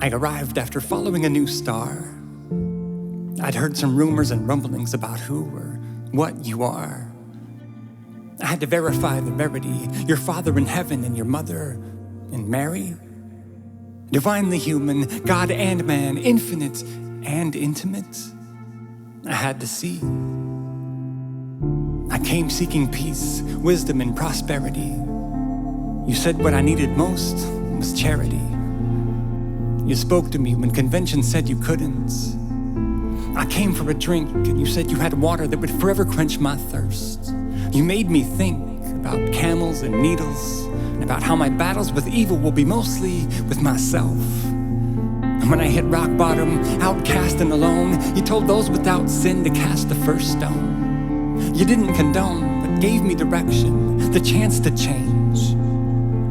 I arrived after following a new star. I'd heard some rumors and rumblings about who or what you are. I had to verify the verity, your Father in heaven and your mother in Mary. Divinely human, God and man, infinite and intimate. I had to see. I came seeking peace, wisdom, and prosperity. You said what I needed most was charity. You spoke to me when convention said you couldn't. I came for a drink, and you said you had water that would forever quench my thirst. You made me think about camels and needles, and about how my battles with evil will be mostly with myself. And when I hit rock bottom, outcast and alone, you told those without sin to cast the first stone. You didn't condone, but gave me direction, the chance to change.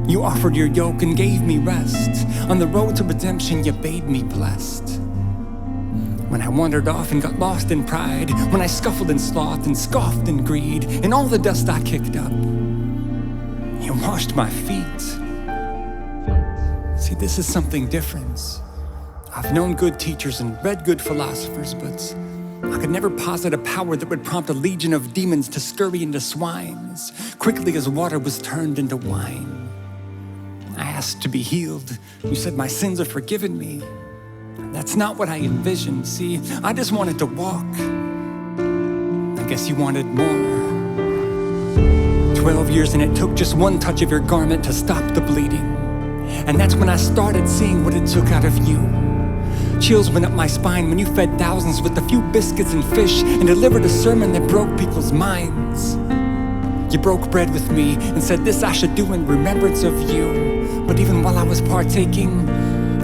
You offered your yoke and gave me rest. On the road to redemption, you bade me blessed. When I wandered off and got lost in pride, when I scuffled in sloth and scoffed in greed, and all the dust I kicked up, you washed my feet. See, this is something different. I've known good teachers and read good philosophers, but I could never posit a power that would prompt a legion of demons to scurry into swine as quickly as water was turned into wine. I asked to be healed. You said my sins are forgiven me. That's not what I envisioned. See, I just wanted to walk. I guess you wanted more. 12 years and it took just one touch of your garment to stop the bleeding. And that's when I started seeing what it took out of you. Chills went up my spine when you fed thousands with a few biscuits and fish and delivered a sermon that broke people's minds. You broke bread with me and said this I should do in remembrance of you. But even while I was partaking,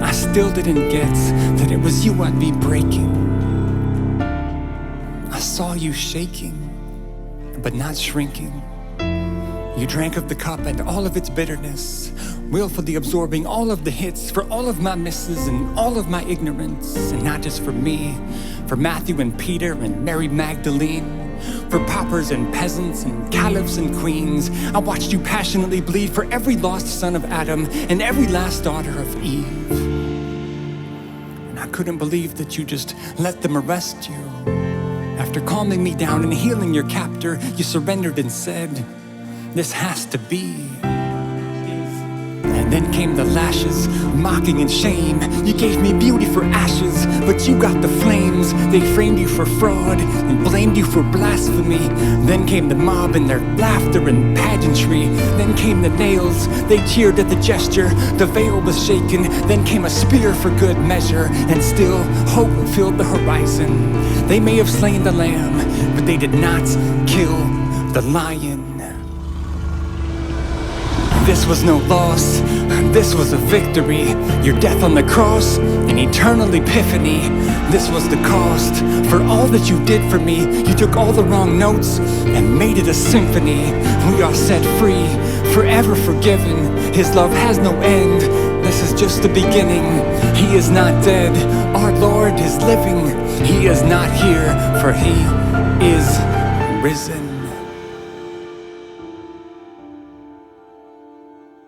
I still didn't get that it was you I'd be breaking. I saw you shaking, but not shrinking. You drank of the cup and all of its bitterness, willfully absorbing all of the hits for all of my misses and all of my ignorance. And not just for me, for Matthew and Peter and Mary Magdalene, for paupers and peasants and caliphs and queens. I watched you passionately bleed for every lost son of Adam and every last daughter of Eve. And I couldn't believe that you just let them arrest you. After calming me down and healing your captor, you surrendered and said, "This has to be." And then came the lashes, mocking and shame. You gave me beauty for ashes, but you got the flames. They framed you for fraud and blamed you for blasphemy. Then came the mob and their laughter and pageantry. Then came the nails, they cheered at the gesture. The veil was shaken, then came a spear for good measure. And still, hope filled the horizon. They may have slain the lamb, but they did not kill the lion. This was no loss, this was a victory. Your death on the cross, an eternal epiphany. This was the cost for all that you did for me. You took all the wrong notes and made it a symphony. We are set free, forever forgiven. His love has no end, this is just the beginning. He is not dead, our Lord is living. He is not here, for he is risen.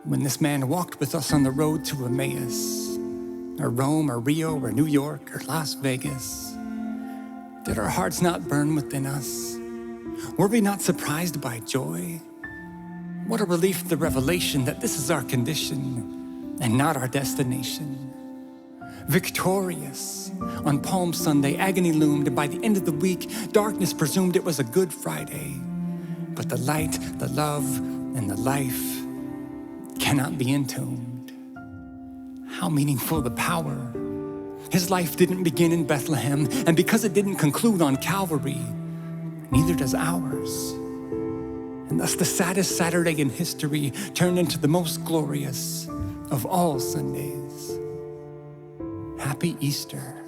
When this man walked with us on the road to Emmaus, or Rome, or Rio, or New York, or Las Vegas, did our hearts not burn within us? Were we not surprised by joy? What a relief, the revelation that this is our condition and not our destination. Victorious. On Palm Sunday, agony loomed, and by the end of the week, darkness presumed it was a Good Friday. But the light, the love, and the life cannot be entombed. How meaningful the power. His life didn't begin in Bethlehem, and because it didn't conclude on Calvary, neither does ours. And thus the saddest Saturday in history turned into the most glorious of all Sundays. Happy Easter.